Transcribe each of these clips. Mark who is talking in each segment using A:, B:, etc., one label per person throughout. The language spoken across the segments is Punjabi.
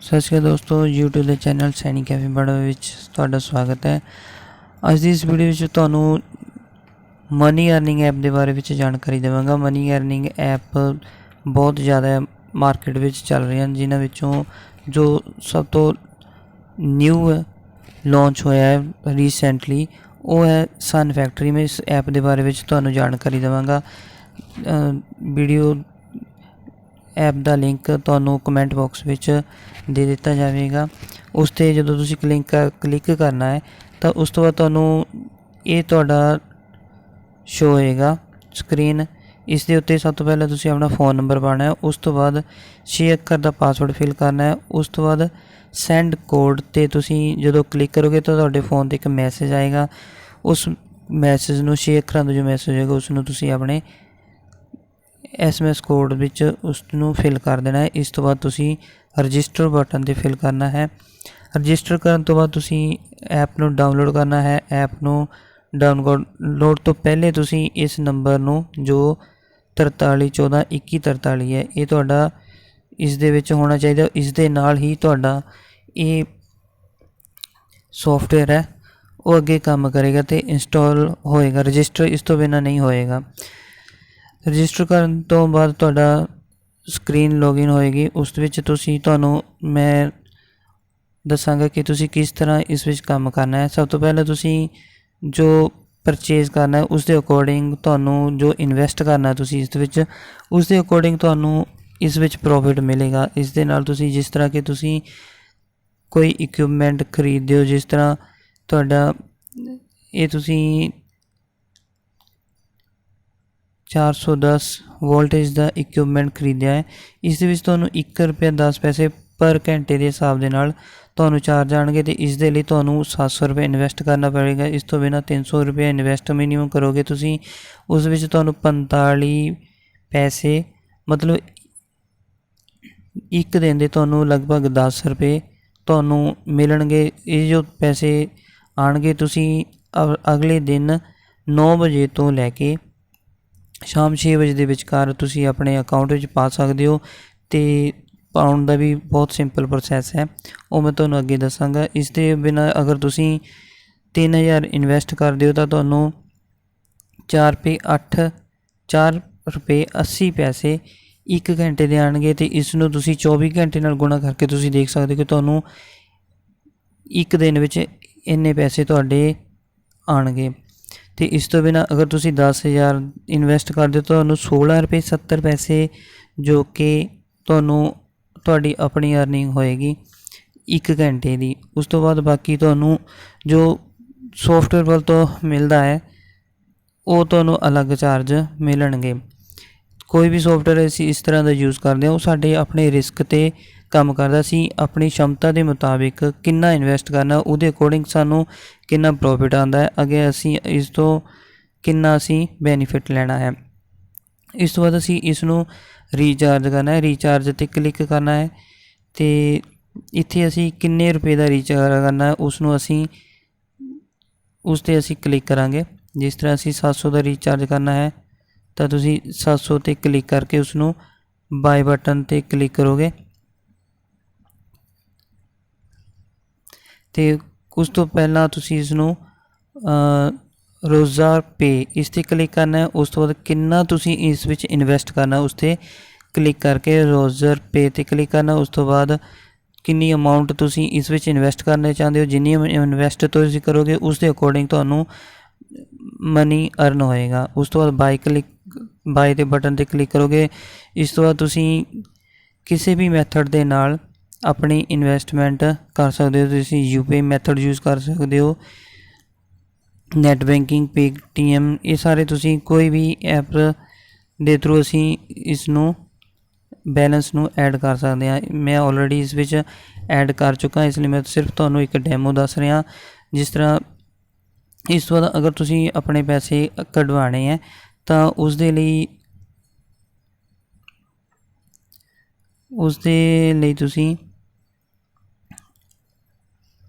A: ਸਤਿ ਸ਼੍ਰੀ ਅਕਾਲ ਦੋਸਤੋ, YouTube ਦੇ ਚੈਨਲ ਸੈਣੀ ਕੈਫੇ ਬੜਾ ਵਿੱਚ ਤੁਹਾਡਾ ਸਵਾਗਤ ਹੈ। ਅੱਜ ਦੀ ਇਸ ਵੀਡੀਓ ਵਿੱਚ ਤੁਹਾਨੂੰ ਮਨੀ ਅਰਨਿੰਗ ਐਪ ਦੇ ਬਾਰੇ ਵਿੱਚ ਜਾਣਕਾਰੀ ਦੇਵਾਂਗਾ। ਮਨੀ ਅਰਨਿੰਗ ਐਪ ਬਹੁਤ ਜ਼ਿਆਦਾ ਮਾਰਕੀਟ ਵਿੱਚ ਚੱਲ ਰਹੀਆਂ ਹਨ, ਜਿਨ੍ਹਾਂ ਵਿੱਚੋਂ ਜੋ ਸਭ ਤੋਂ ਨਿਊ ਲਾਂਚ ਹੋਇਆ ਹੈ ਰੀਸੈਂਟਲੀ ਉਹ ਹੈ ਸਨ ਫੈਕਟਰੀ। ਮੈਂ ਇਸ ਐਪ ਦੇ ਬਾਰੇ ਵਿੱਚ ਤੁਹਾਨੂੰ ਜਾਣਕਾਰੀ ਦੇਵਾਂਗਾ। ਵੀਡੀਓ ਐਪ ਦਾ ਲਿੰਕ ਤੁਹਾਨੂੰ ਕਮੈਂਟ ਬਾਕਸ ਵਿੱਚ ਦੇ ਦਿੱਤਾ ਜਾਵੇਗਾ। ਉਸ 'ਤੇ ਜਦੋਂ ਤੁਸੀਂ ਕਲਿੱਕ ਕਰਨਾ ਹੈ ਤਾਂ ਉਸ ਤੋਂ ਬਾਅਦ ਤੁਹਾਨੂੰ ਇਹ ਤੁਹਾਡਾ ਸ਼ੋ ਹੋਏਗਾ ਸਕਰੀਨ। ਇਸ ਦੇ ਉੱਤੇ ਸਭ ਤੋਂ ਪਹਿਲਾਂ ਤੁਸੀਂ ਆਪਣਾ ਫ਼ੋਨ ਨੰਬਰ ਪਾਉਣਾ ਹੈ, ਉਸ ਤੋਂ ਬਾਅਦ 6 ਅੱਖਰ ਦਾ ਪਾਸਵਰਡ ਫਿਲ ਕਰਨਾ ਹੈ, ਉਸ ਤੋਂ ਬਾਅਦ ਸੈਂਡ ਕੋਡ 'ਤੇ ਤੁਸੀਂ ਜਦੋਂ ਕਲਿੱਕ ਕਰੋਗੇ ਤਾਂ ਤੁਹਾਡੇ ਫ਼ੋਨ 'ਤੇ ਇੱਕ ਮੈਸੇਜ ਆਏਗਾ। ਉਸ ਮੈਸੇਜ ਨੂੰ 6 ਅੱਖਰਾਂ ਦਾ ਜੋ ਮੈਸੇਜ ਹੋਏਗਾ ਉਸ ਨੂੰ ਤੁਸੀਂ ਆਪਣੇ SMS ਕੋਡ ਵਿੱਚ ਉਸ ਨੂੰ ਫਿਲ ਕਰ ਦੇਣਾ ਹੈ। ਇਸ ਤੋਂ ਬਾਅਦ ਤੁਸੀਂ ਰਜਿਸਟਰ ਬਟਨ 'ਤੇ ਫਿਲ ਕਰਨਾ ਹੈ। ਰਜਿਸਟਰ ਕਰਨ ਤੋਂ ਬਾਅਦ ਤੁਸੀਂ ਐਪ ਨੂੰ ਡਾਊਨਲੋਡ ਕਰਨਾ ਹੈ। ਐਪ ਨੂੰ ਡਾਊਨਲੋਡ ਤੋਂ ਪਹਿਲੇ ਤੁਸੀਂ ਇਸ ਨੰਬਰ ਨੂੰ ਜੋ 43142143 ਹੈ ਇਹ ਤੁਹਾਡਾ ਇਸ ਦੇ ਵਿੱਚ ਹੋਣਾ ਚਾਹੀਦਾ। ਇਸ ਦੇ ਨਾਲ ਹੀ ਤੁਹਾਡਾ ਇਹ ਸੋਫਟਵੇਅਰ ਹੈ ਉਹ ਅੱਗੇ ਕੰਮ ਕਰੇਗਾ ਅਤੇ ਇੰਸਟਾਲ ਹੋਏਗਾ। ਰਜਿਸਟਰ ਇਸ ਤੋਂ ਬਿਨਾਂ ਨਹੀਂ ਹੋਏਗਾ। ਰਜਿਸਟਰ ਕਰਨ ਤੋਂ ਬਾਅਦ ਤੁਹਾਡਾ ਸਕਰੀਨ ਲੌਗਇਨ ਹੋਏਗੀ। ਉਸ ਵਿੱਚ ਤੁਹਾਨੂੰ ਮੈਂ ਦੱਸਾਂਗਾ ਕਿ ਤੁਸੀਂ ਕਿਸ ਤਰ੍ਹਾਂ ਇਸ ਵਿੱਚ ਕੰਮ ਕਰਨਾ ਹੈ। ਸਭ ਤੋਂ ਪਹਿਲਾਂ ਤੁਸੀਂ ਜੋ ਪਰਚੇਜ਼ ਕਰਨਾ ਹੈ ਉਸ ਦੇ ਅਕੋਰਡਿੰਗ ਤੁਹਾਨੂੰ ਜੋ ਇਨਵੈਸਟ ਕਰਨਾ ਤੁਸੀਂ ਇਸ ਦੇ ਵਿੱਚ ਉਸ ਦੇ ਅਕੋਰਡਿੰਗ ਤੁਹਾਨੂੰ ਇਸ ਵਿੱਚ ਪ੍ਰੋਫਿਟ ਮਿਲੇਗਾ। ਇਸ ਦੇ ਨਾਲ ਤੁਸੀਂ ਜਿਸ ਤਰ੍ਹਾਂ ਕਿ ਤੁਸੀਂ ਕੋਈ ਇਕਵਿਪਮੈਂਟ ਖਰੀਦਦੇ ਹੋ, ਜਿਸ ਤਰ੍ਹਾਂ ਤੁਹਾਡਾ ਇਹ ਤੁਸੀਂ 410 ਵੋਲਟੇਜ ਦਾ ਇਕਵਿਪਮੈਂਟ ਖਰੀਦਿਆ ਹੈ, ਇਸ ਦੇ ਵਿੱਚ ਤੁਹਾਨੂੰ ₹1.10 ਪਰ ਘੰਟੇ ਦੇ ਹਿਸਾਬ ਦੇ ਨਾਲ ਤੁਹਾਨੂੰ ਚਾਰਜ ਆਉਣਗੇ ਅਤੇ ਇਸ ਦੇ ਲਈ ਤੁਹਾਨੂੰ ₹700 ਇਨਵੈਸਟ ਕਰਨਾ ਪਵੇਗਾ। ਇਸ ਤੋਂ ਬਿਨਾਂ ₹300 ਇਨਵੈਸਟ ਮਿਨੀਮਮ ਕਰੋਗੇ ਤੁਸੀਂ, ਉਸ ਵਿੱਚ ਤੁਹਾਨੂੰ 45 ਪੈਸੇ ਮਤਲਬ ਇੱਕ ਦਿਨ ਦੇ ਤੁਹਾਨੂੰ ਲਗਭਗ ₹10 ਤੁਹਾਨੂੰ ਮਿਲਣਗੇ। ਇਹ ਜੋ ਪੈਸੇ ਆਉਣਗੇ ਤੁਸੀਂ ਅਗਲੇ ਦਿਨ 9 ਵਜੇ ਤੋਂ ਲੈ ਕੇ ਸ਼ਾਮ 6 ਵਜੇ ਦੇ ਵਿਚਕਾਰ ਤੁਸੀਂ ਆਪਣੇ ਅਕਾਊਂਟ ਵਿੱਚ ਪਾ ਸਕਦੇ ਹੋ ਅਤੇ ਪਾਉਣ ਦਾ ਵੀ ਬਹੁਤ ਸਿੰਪਲ ਪ੍ਰੋਸੈਸ ਹੈ, ਉਹ ਮੈਂ ਤੁਹਾਨੂੰ ਅੱਗੇ ਦੱਸਾਂਗਾ। ਇਸ ਦੇ ਬਿਨਾਂ ਅਗਰ ਤੁਸੀਂ 3000 ਇਨਵੈਸਟ ਕਰਦੇ ਹੋ ਤਾਂ ਤੁਹਾਨੂੰ ₹4.80 ਇੱਕ ਘੰਟੇ ਦੇ ਆਉਣਗੇ ਅਤੇ ਇਸ ਨੂੰ ਤੁਸੀਂ 24 ਘੰਟੇ ਨਾਲ ਗੁਣਾ ਕਰਕੇ ਤੁਸੀਂ ਦੇਖ ਸਕਦੇ ਹੋ ਕਿ ਤੁਹਾਨੂੰ ਇੱਕ ਦਿਨ ਵਿੱਚ ਇੰਨੇ ਪੈਸੇ ਤੁਹਾਡੇ ਆਉਣਗੇ। ਅਤੇ ਇਸ ਤੋਂ ਬਿਨਾਂ ਅਗਰ ਤੁਸੀਂ 10000 ਇਨਵੈਸਟ ਕਰਦੇ ਹੋ ਤੁਹਾਨੂੰ ₹16.70 ਜੋ ਕਿ ਤੁਹਾਡੀ ਆਪਣੀ ਅਰਨਿੰਗ ਹੋਏਗੀ ਇੱਕ ਘੰਟੇ ਦੀ। ਉਸ ਤੋਂ ਬਾਅਦ ਬਾਕੀ ਤੁਹਾਨੂੰ ਜੋ ਸੋਫਟਵੇਅਰ ਵੱਲ ਤੋਂ ਮਿਲਦਾ ਹੈ ਉਹ ਤੁਹਾਨੂੰ ਅਲੱਗ ਚਾਰਜ ਮਿਲਣਗੇ। ਕੋਈ ਵੀ ਸੋਫਟਵੇਅਰ ਅਸੀਂ ਇਸ ਤਰ੍ਹਾਂ ਦਾ ਯੂਜ਼ ਕਰਦੇ ਹਾਂ ਉਹ ਸਾਡੇ ਆਪਣੇ ਰਿਸਕ 'ਤੇ ਕੰਮ ਕਰਦਾ। ਅਸੀਂ ਆਪਣੀ ਸ਼ਮਤਾ ਦੇ ਮੁਤਾਬਿਕ ਕਿੰਨਾ ਇਨਵੈਸਟ ਕਰਨਾ ਉਹਦੇ ਅਕੋਰਡਿੰਗ ਸਾਨੂੰ ਕਿੰਨਾ ਪ੍ਰੋਫਿਟ ਆਉਂਦਾ ਹੈ, ਅੱਗੇ ਅਸੀਂ ਇਸ ਤੋਂ ਕਿੰਨਾ ਅਸੀਂ ਬੈਨੀਫਿਟ ਲੈਣਾ ਹੈ। ਇਸ ਤੋਂ ਬਾਅਦ ਅਸੀਂ ਇਸ ਨੂੰ ਰੀਚਾਰਜ ਕਰਨਾ ਹੈ। ਰੀਚਾਰਜ 'ਤੇ ਕਲਿੱਕ ਕਰਨਾ ਹੈ ਅਤੇ ਇੱਥੇ ਅਸੀਂ ਕਿੰਨੇ ਰੁਪਏ ਦਾ ਰੀਚਾਰਜ ਕਰਨਾ ਹੈ ਉਸ ਨੂੰ ਅਸੀਂ ਉਸ 'ਤੇ ਅਸੀਂ ਕਲਿੱਕ ਕਰਾਂਗੇ। ਜਿਸ ਤਰ੍ਹਾਂ ਅਸੀਂ 700 ਦਾ ਰੀਚਾਰਜ ਕਰਨਾ ਹੈ ਤਾਂ ਤੁਸੀਂ 700 'ਤੇ ਕਲਿੱਕ ਕਰਕੇ ਉਸ ਨੂੰ ਬਾਏ ਬਟਨ 'ਤੇ ਕਲਿੱਕ ਕਰੋਗੇ ਅਤੇ ਉਸ ਤੋਂ ਪਹਿਲਾਂ ਤੁਸੀਂ ਇਸ ਨੂੰ ਰੋਜ਼ਾ ਪੇ ਇਸ 'ਤੇ ਕਲਿੱਕ ਕਰਨਾ ਹੈ। ਉਸ ਤੋਂ ਬਾਅਦ ਕਿੰਨਾ ਤੁਸੀਂ ਇਸ ਵਿੱਚ ਇਨਵੈਸਟ ਕਰਨਾ ਉਸ 'ਤੇ ਕਲਿੱਕ ਕਰਕੇ ਰੋਜ਼ਾ ਪੇ 'ਤੇ ਕਲਿੱਕ ਕਰਨਾ। ਉਸ ਤੋਂ ਬਾਅਦ ਕਿੰਨੀ ਅਮਾਊਂਟ ਤੁਸੀਂ ਇਸ ਵਿੱਚ ਇਨਵੈਸਟ ਕਰਨਾ ਚਾਹੁੰਦੇ ਹੋ, ਜਿੰਨੀ ਇਨਵੈਸਟ ਤੁਸੀਂ ਕਰੋਗੇ ਉਸ ਦੇ ਅਕੋਰਡਿੰਗ ਤੁਹਾਨੂੰ ਮਨੀ ਅਰਨ ਹੋਏਗਾ। ਉਸ ਤੋਂ ਬਾਅਦ ਬਾਏ ਦੇ ਬਟਨ 'ਤੇ ਕਲਿੱਕ ਕਰੋਗੇ। ਇਸ ਤੋਂ ਬਾਅਦ ਤੁਸੀਂ ਕਿਸੇ ਵੀ ਮੈਥਡ ਦੇ ਨਾਲ ਆਪਣੀ ਇਨਵੈਸਟਮੈਂਟ ਕਰ ਸਕਦੇ ਹੋ। ਤੁਸੀਂ UPI ਮੈਥਡ ਯੂਜ਼ ਕਰ ਸਕਦੇ ਹੋ, ਨੈੱਟ ਬੈਂਕਿੰਗ, Paytm, ਇਹ ਸਾਰੇ ਤੁਸੀਂ ਕੋਈ ਵੀ ਐਪ ਦੇ ਥਰੂ ਅਸੀਂ ਇਸ ਨੂੰ ਬੈਲੈਂਸ ਨੂੰ ਐਡ ਕਰ ਸਕਦੇ ਹਾਂ। ਮੈਂ ਆਲਰੇਡੀ ਇਸ ਵਿੱਚ ਐਡ ਕਰ ਚੁੱਕਾ, ਇਸ ਲਈ ਮੈਂ ਸਿਰਫ ਤੁਹਾਨੂੰ ਇੱਕ ਡੈਮੋ ਦੱਸ ਰਿਹਾ। ਜਿਸ ਤਰ੍ਹਾਂ ਇਸ ਤੋਂ ਬਾਅਦ ਅਗਰ ਤੁਸੀਂ ਆਪਣੇ ਪੈਸੇ ਕਢਵਾਉਣੇ ਹੈ ਤਾਂ ਉਸ ਦੇ ਲਈ ਤੁਸੀਂ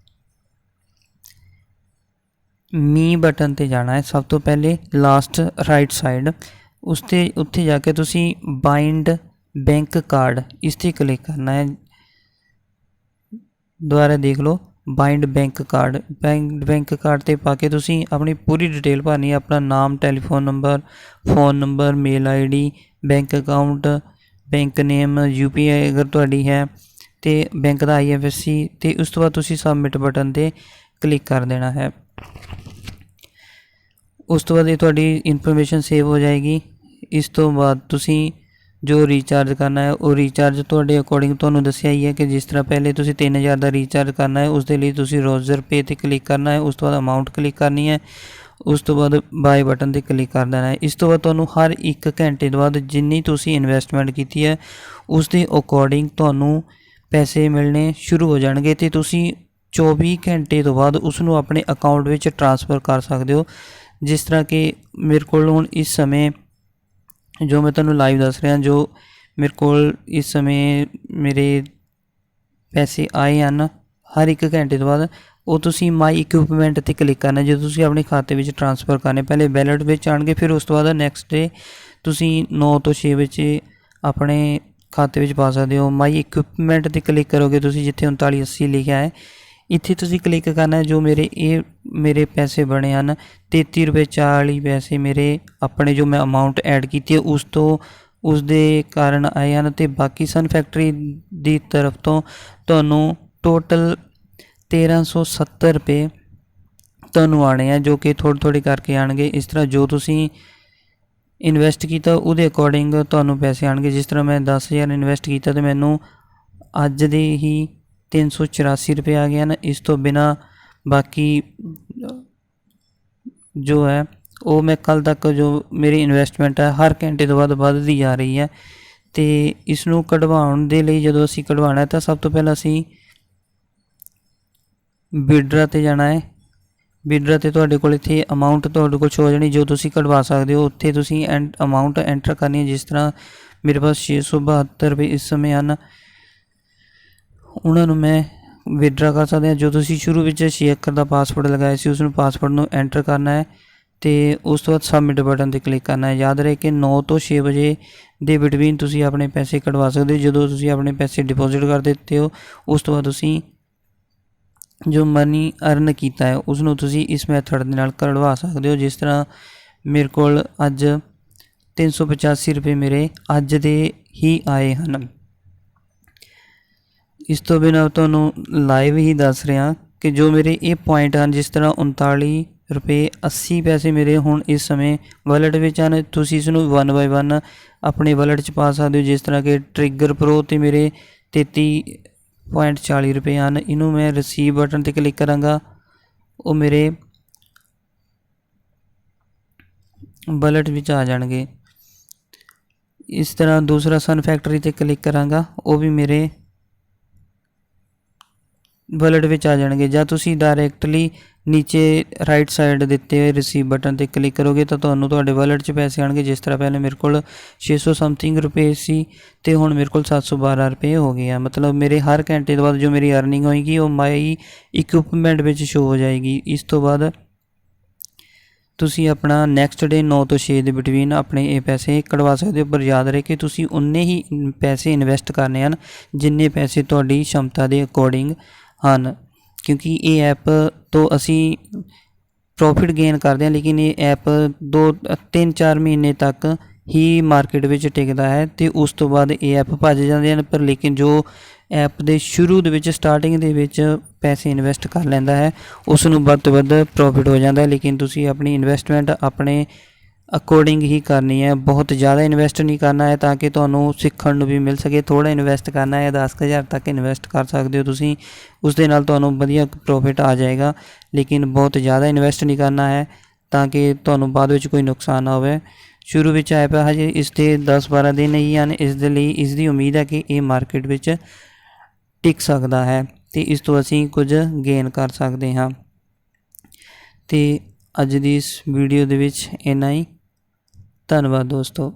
A: ਮੀ ਬਟਨ 'ਤੇ ਜਾਣਾ ਹੈ। ਸਭ ਤੋਂ ਪਹਿਲੇ ਲਾਸਟ ਰਾਈਟ ਸਾਈਡ ਉੱਥੇ ਜਾ ਕੇ ਤੁਸੀਂ ਬਾਈਂਡ ਬੈਂਕ ਕਾਰਡ ਇਸ 'ਤੇ ਕਲਿੱਕ ਕਰਨਾ ਹੈ। ਦੁਬਾਰਾ ਦੇਖ ਲਓ ਬਾइंड बैंक कार्ड ਤੇ ਪਾ ਕੇ ਤੁਸੀਂ ਆਪਣੀ ਪੂਰੀ ਡਿਟੇਲ ਭਰਨੀ ਹੈ, ਆਪਣਾ ਨਾਮ, telephone number, phone number, mail ID, bank account, bank name, UPI ਅਗਰ ਤੁਹਾਡੀ ਹੈ, ਤੇ ਬੈਂਕ ਦਾ IFSC, ਤੇ ਉਸ ਤੋਂ ਬਾਅਦ ਤੁਸੀਂ ਸਬਮਿਟ ਬਟਨ ਤੇ ਕਲਿੱਕ ਕਰ ਦੇਣਾ ਹੈ। ਉਸ ਤੋਂ ਬਾਅਦ ਇਹ ਤੁਹਾਡੀ ਇਨਫੋਰਮੇਸ਼ਨ ਸੇਵ ਹੋ ਜਾਏਗੀ। ਇਸ ਤੋਂ ਬਾਅਦ ਤੁਸੀਂ ਜੋ ਰੀਚਾਰਜ ਕਰਨਾ ਹੈ ਉਹ ਰੀਚਾਰਜ ਤੁਹਾਡੇ ਅਕੋਰਡਿੰਗ ਤੁਹਾਨੂੰ ਦੱਸਿਆ ਹੀ ਹੈ ਕਿ ਜਿਸ ਤਰ੍ਹਾਂ ਪਹਿਲੇ ਤੁਸੀਂ 3000 ਦਾ ਰੀਚਾਰਜ ਕਰਨਾ ਹੈ, ਉਸ ਦੇ ਲਈ ਤੁਸੀਂ ਰੋਜ਼ਰ ਪੇ ਤੇ ਕਲਿੱਕ ਕਰਨਾ ਹੈ, ਉਸ ਤੋਂ ਬਾਅਦ ਅਮਾਊਂਟ ਕਲਿੱਕ ਕਰਨੀ ਹੈ, ਉਸ ਤੋਂ ਬਾਅਦ ਬਾਏ ਬਟਨ ਤੇ ਕਲਿੱਕ ਕਰ ਦੇਣਾ ਹੈ। ਇਸ ਤੋਂ ਬਾਅਦ ਤੁਹਾਨੂੰ ਹਰ 1 ਘੰਟੇ ਤੋਂ ਬਾਅਦ ਜਿੰਨੀ ਤੁਸੀਂ ਇਨਵੈਸਟਮੈਂਟ ਕੀਤੀ ਹੈ ਉਸ ਦੇ ਅਕੋਰਡਿੰਗ ਤੁਹਾਨੂੰ ਪੈਸੇ ਮਿਲਣੇ ਸ਼ੁਰੂ ਹੋ ਜਾਣਗੇ, ਤੇ ਤੁਸੀਂ 24 ਘੰਟੇ ਤੋਂ ਬਾਅਦ ਉਸ ਨੂੰ ਆਪਣੇ ਅਕਾਊਂਟ ਵਿੱਚ ਟ੍ਰਾਂਸਫਰ ਕਰ ਸਕਦੇ ਹੋ। ਜਿਸ ਤਰ੍ਹਾਂ ਕਿ ਮੇਰੇ ਕੋਲ ਹੁਣ ਇਸ ਸਮੇਂ ਜੋ ਮੈਂ ਤੁਹਾਨੂੰ ਲਾਈਵ ਦੱਸ ਰਿਹਾ, ਜੋ ਮੇਰੇ ਕੋਲ ਇਸ ਸਮੇਂ ਮੇਰੇ ਪੈਸੇ ਆਏ ਹਨ ਹਰ 1 ਘੰਟੇ ਤੋਂ ਬਾਅਦ, ਉਹ ਤੁਸੀਂ ਮਾਈ ਇਕਵਿਪਮੈਂਟ ਤੇ ਕਲਿੱਕ ਕਰਨਾ। ਜਦੋਂ ਤੁਸੀਂ ਆਪਣੇ ਖਾਤੇ ਵਿੱਚ ਟ੍ਰਾਂਸਫਰ ਕਰਨੇ, ਪਹਿਲੇ ਵੈਲਟ ਵਿੱਚ ਆਉਣਗੇ, ਫਿਰ ਉਸ ਤੋਂ ਬਾਅਦ ਨੈਕਸਟ ਡੇ ਤੁਸੀਂ 9 ਤੋਂ 6 ਵਿੱਚ ਆਪਣੇ ਖਾਤੇ ਵਿੱਚ ਪਾ ਸਕਦੇ ਹੋ। ਮਾਈ ਇਕਵਿਪਮੈਂਟ ਤੇ ਕਲਿੱਕ ਕਰੋਗੇ ਤੁਸੀਂ, ਜਿੱਥੇ 3980 ਲਿਖਿਆ ਹੈ ਇੱਥੇ ਤੁਸੀਂ ਕਲਿੱਕ ਕਰਨਾ ਹੈ। ਜੋ ਮੇਰੇ ਪੈਸੇ ਬਣੇ ਹਨ 33 ਰੁਪਏ 40 ਪੈਸੇ ਮੇਰੇ ਆਪਣੇ ਜੋ ਮੈਂ ਅਮਾਊਂਟ ਐਡ ਕੀਤੀ ਹੈ ਉਸ ਦੇ ਕਾਰਨ ਆਏ ਹਨ, ਤੇ ਬਾਕੀ ਸਨ ਫੈਕਟਰੀ ਦੀ ਤਰਫ ਤੋਂ ਤੁਹਾਨੂੰ ਟੋਟਲ 1370 ਰੁਪਏ ਤੁਹਾਨੂੰ ਆਣੇ ਆ, ਜੋ ਕਿ ਥੋੜ੍ਹੇ ਕਰਕੇ ਆਣਗੇ। ਇਸ ਤਰ੍ਹਾਂ ਜੋ ਤੁਸੀਂ ਇਨਵੈਸਟ ਕੀਤਾ ਉਹਦੇ ਅਕੋਰਡਿੰਗ ਤੁਹਾਨੂੰ ਪੈਸੇ ਆਣਗੇ। ਜਿਸ ਤਰ੍ਹਾਂ ਮੈਂ 10000 ਇਨਵੈਸਟ ਕੀਤਾ ਤੇ ਮੈਨੂੰ ਅੱਜ ਦੇ ਹੀ 384 ਰੁਪਏ ਆ ਗਏ ਹਨ। ਇਸ ਤੋਂ ਬਿਨਾਂ ਬਾਕੀ ਜੋ ਹੈ ਉਹ ਮੈਂ ਕੱਲ੍ਹ ਤੱਕ ਜੋ ਮੇਰੀ ਇਨਵੈਸਟਮੈਂਟ ਹੈ ਹਰ ਘੰਟੇ ਤੋਂ ਬਾਅਦ ਵੱਧਦੀ ਜਾ ਰਹੀ ਹੈ। ਤੇ ਇਸ ਨੂੰ ਕਢਵਾਉਣ ਦੇ ਲਈ ਜਦੋਂ ਅਸੀਂ ਕਢਵਾਉਣਾ ਤਾਂ ਸਭ ਤੋਂ ਪਹਿਲਾਂ ਅਸੀਂ ਵਿਡਰਾ 'ਤੇ ਜਾਣਾ ਹੈ। ਵਿਡਰਾ 'ਤੇ ਤੁਹਾਡੇ ਕੋਲ ਇੱਥੇ ਅਮਾਊਂਟ ਤੁਹਾਡੇ ਕੋਲ ਸ਼ੋ ਹੋ ਜਾਣੀ ਜੋ ਤੁਸੀਂ ਕਢਵਾ ਸਕਦੇ ਹੋ। ਉੱਥੇ ਤੁਸੀਂ ਅਮਾਊਂਟ ਐਂਟਰ ਕਰਨੀ ਹੈ। ਜਿਸ ਤਰ੍ਹਾਂ ਮੇਰੇ ਪਾਸ 672 ਰੁਪਏ ਇਸ ਸਮੇਂ ਹਨ, ਉਹਨਾਂ ਨੂੰ ਮੈਂ ਵਿਡਰਾ ਕਰ ਸਕਦੇ ਹਾਂ। ਜੋ ਤੁਸੀਂ ਸ਼ੁਰੂ ਵਿੱਚ 6 ਅੱਖਰ ਦਾ ਪਾਸਵਰਡ ਲਗਾਇਆ ਸੀ ਉਸ ਨੂੰ ਪਾਸਵਰਡ ਨੂੰ ਐਂਟਰ ਕਰਨਾ ਹੈ, ਤੇ ਉਸ ਤੋਂ ਬਾਅਦ ਸਬਮਿਟ ਬਟਨ 'ਤੇ ਕਲਿੱਕ ਕਰਨਾ ਹੈ। ਯਾਦ ਰਹੇ ਕਿ 9 ਤੋਂ 6 ਵਜੇ ਦੇ ਬਿਟਵੀਨ ਤੁਸੀਂ ਆਪਣੇ ਪੈਸੇ ਕਢਵਾ ਸਕਦੇ ਹੋ। ਜਦੋਂ ਤੁਸੀਂ ਆਪਣੇ ਪੈਸੇ ਡਿਪੋਜ਼ਿਟ ਕਰ ਦਿੱਤੇ ਹੋ ਉਸ ਤੋਂ ਬਾਅਦ ਤੁਸੀਂ ਜੋ ਮਨੀ ਅਰਨ ਕੀਤਾ ਹੈ ਉਸ ਨੂੰ ਤੁਸੀਂ ਇਸ ਮੈਥਡ ਦੇ ਨਾਲ ਕਢਵਾ ਸਕਦੇ ਹੋ। ਜਿਸ ਤਰ੍ਹਾਂ ਮੇਰੇ ਕੋਲ ਅੱਜ 385 ਰੁਪਏ ਮੇਰੇ ਅੱਜ ਦੇ ਹੀ ਆਏ ਹਨ। ਇਸ ਤੋਂ ਬਿਨਾਂ ਤੁਹਾਨੂੰ ਲਾਈਵ ਹੀ ਦੱਸ ਰਿਹਾ ਕਿ ਜੋ ਮੇਰੇ ਇਹ ਪੁਆਇੰਟ ਹਨ, ਜਿਸ ਤਰ੍ਹਾਂ 39 ਰੁਪਏ 80 ਪੈਸੇ ਮੇਰੇ ਹੁਣ ਇਸ ਸਮੇਂ ਵਾਲਟ ਵਿੱਚ ਹਨ। ਤੁਸੀਂ ਇਸ ਨੂੰ 1 ਬਾਏ 1 ਆਪਣੇ ਵਾਲਟ 'ਚ ਪਾ ਸਕਦੇ ਹੋ। ਜਿਸ ਤਰ੍ਹਾਂ ਕਿ ਟ੍ਰਿਗਰ ਪ੍ਰੋ 'ਤੇ ਮੇਰੇ 33.40 ਰੁਪਏ ਹਨ। ਇਹਨੂੰ ਮੈਂ ਰਿਸੀਵ ਬਟਨ 'ਤੇ ਕਲਿੱਕ ਕਰਾਂਗਾ, ਉਹ ਮੇਰੇ ਵਾਲਟ ਵਿੱਚ ਆ ਜਾਣਗੇ। ਇਸ ਤਰ੍ਹਾਂ ਦੂਸਰਾ ਸਨ ਫੈਕਟਰੀ 'ਤੇ ਕਲਿੱਕ ਕਰਾਂਗਾ, ਉਹ ਵੀ ਮੇਰੇ ਵਾਲਟ ਵਿੱਚ ਆ ਜਾਣਗੇ। ਜਾਂ ਤੁਸੀਂ ਡਾਇਰੈਕਟਲੀ ਨੀਚੇ ਰਾਈਟ ਸਾਈਡ ਦਿੱਤੇ ਹੋਏ ਰਿਸੀਵ ਬਟਨ 'ਤੇ ਕਲਿੱਕ ਕਰੋਗੇ ਤਾਂ ਤੁਹਾਨੂੰ ਤੁਹਾਡੇ ਵਾਲਟ 'ਚ ਪੈਸੇ ਆਉਣਗੇ। ਜਿਸ ਤਰ੍ਹਾਂ ਪਹਿਲੇ ਮੇਰੇ ਕੋਲ 600 ਸਮਥਿੰਗ ਰੁਪਏ ਸੀ ਅਤੇ ਹੁਣ ਮੇਰੇ ਕੋਲ 712 ਰੁਪਏ ਹੋ ਗਏ ਆ। ਮਤਲਬ ਮੇਰੇ ਹਰ ਘੰਟੇ ਤੋਂ ਬਾਅਦ ਜੋ ਮੇਰੀ ਅਰਨਿੰਗ ਹੋਏਗੀ ਉਹ ਮਾਈ ਇਕਵਿਪਮੈਂਟ ਵਿੱਚ ਸ਼ੋ ਹੋ ਜਾਏਗੀ। ਇਸ ਤੋਂ ਬਾਅਦ ਤੁਸੀਂ ਆਪਣਾ ਨੈਕਸਟ ਡੇ 9 ਤੋਂ 6 ਦੇ ਬਿਟਵੀਨ ਆਪਣੇ ਇਹ ਪੈਸੇ ਕਢਵਾ ਸਕਦੇ ਹੋ। ਪਰ ਯਾਦ ਰਹੇ ਕਿ ਤੁਸੀਂ ਉਨੇ ਹੀ ਪੈਸੇ ਇਨਵੈਸਟ ਕਰਨੇ ਹਨ ਜਿੰਨੇ ਪੈਸੇ ਤੁਹਾਡੀ ਸ਼ਮਤਾ ਦੇ ਅਕੋਰਡਿੰਗ ਹਨ, ਕਿਉਂਕਿ ਇਹ ਐਪ ਤੋਂ ਅਸੀਂ ਪ੍ਰੋਫਿਟ ਗੇਨ ਕਰਦੇ ਹਾਂ, ਲੇਕਿਨ ਇਹ ਐਪ 2-3-4 ਮਹੀਨੇ ਤੱਕ ਹੀ ਮਾਰਕੀਟ ਵਿੱਚ ਟਿਕਦਾ ਹੈ ਅਤੇ ਉਸ ਤੋਂ ਬਾਅਦ ਇਹ ਐਪ ਭੱਜ ਜਾਂਦੇ ਹਨ। ਪਰ ਲੇਕਿਨ ਜੋ ਐਪ ਦੇ ਸ਼ੁਰੂ ਦੇ ਵਿੱਚ ਸਟਾਰਟਿੰਗ ਦੇ ਵਿੱਚ ਪੈਸੇ ਇਨਵੈਸਟ ਕਰ ਲੈਂਦਾ ਹੈ ਉਸ ਨੂੰ ਵੱਧ ਤੋਂ ਵੱਧ ਪ੍ਰੋਫਿਟ ਹੋ ਜਾਂਦਾ ਹੈ। ਲੇਕਿਨ ਤੁਸੀਂ ਆਪਣੀ ਇਨਵੈਸਟਮੈਂਟ ਆਪਣੇ ਅਕੋਰਡਿੰਗ ਹੀ ਕਰਨੀ ਹੈ, ਬਹੁਤ ਜ਼ਿਆਦਾ ਇਨਵੈਸਟ ਨਹੀਂ ਕਰਨਾ ਹੈ ਤਾਂ ਕਿ ਤੁਹਾਨੂੰ ਸਿੱਖਣ ਨੂੰ ਵੀ ਮਿਲ ਸਕੇ। ਥੋੜ੍ਹਾ ਇਨਵੈਸਟ ਕਰਨਾ ਹੈ, 10,000 ਤੱਕ ਇਨਵੈਸਟ ਕਰ ਸਕਦੇ ਹੋ ਤੁਸੀਂ, ਉਸ ਦੇ ਨਾਲ ਤੁਹਾਨੂੰ ਵਧੀਆ ਪ੍ਰੋਫਿਟ ਆ ਜਾਏਗਾ। ਲੇਕਿਨ ਬਹੁਤ ਜ਼ਿਆਦਾ ਇਨਵੈਸਟ ਨਹੀਂ ਕਰਨਾ ਹੈ ਤਾਂ ਕਿ ਤੁਹਾਨੂੰ ਬਾਅਦ ਵਿੱਚ ਕੋਈ ਨੁਕਸਾਨ ਨਾ ਹੋਵੇ। ਸ਼ੁਰੂ ਵਿੱਚ ਐਪ ਹਜੇ ਇਸ ਦੇ 10-12 ਦਿਨ ਹੀ ਹਨ, ਇਸ ਦੇ ਲਈ ਇਸ ਦੀ ਉਮੀਦ ਹੈ ਕਿ ਇਹ ਮਾਰਕੀਟ ਵਿੱਚ ਟਿਕ ਸਕਦਾ ਹੈ ਅਤੇ ਇਸ ਤੋਂ ਅਸੀਂ ਕੁਝ ਗੇਨ ਕਰ ਸਕਦੇ ਹਾਂ। ਅਤੇ ਅੱਜ ਦੀ ਇਸ ਵੀਡੀਓ ਦੇ ਵਿੱਚ ਇੰਨਾ ਹੀ। ਧੰਨਵਾਦ ਦੋਸਤੋ।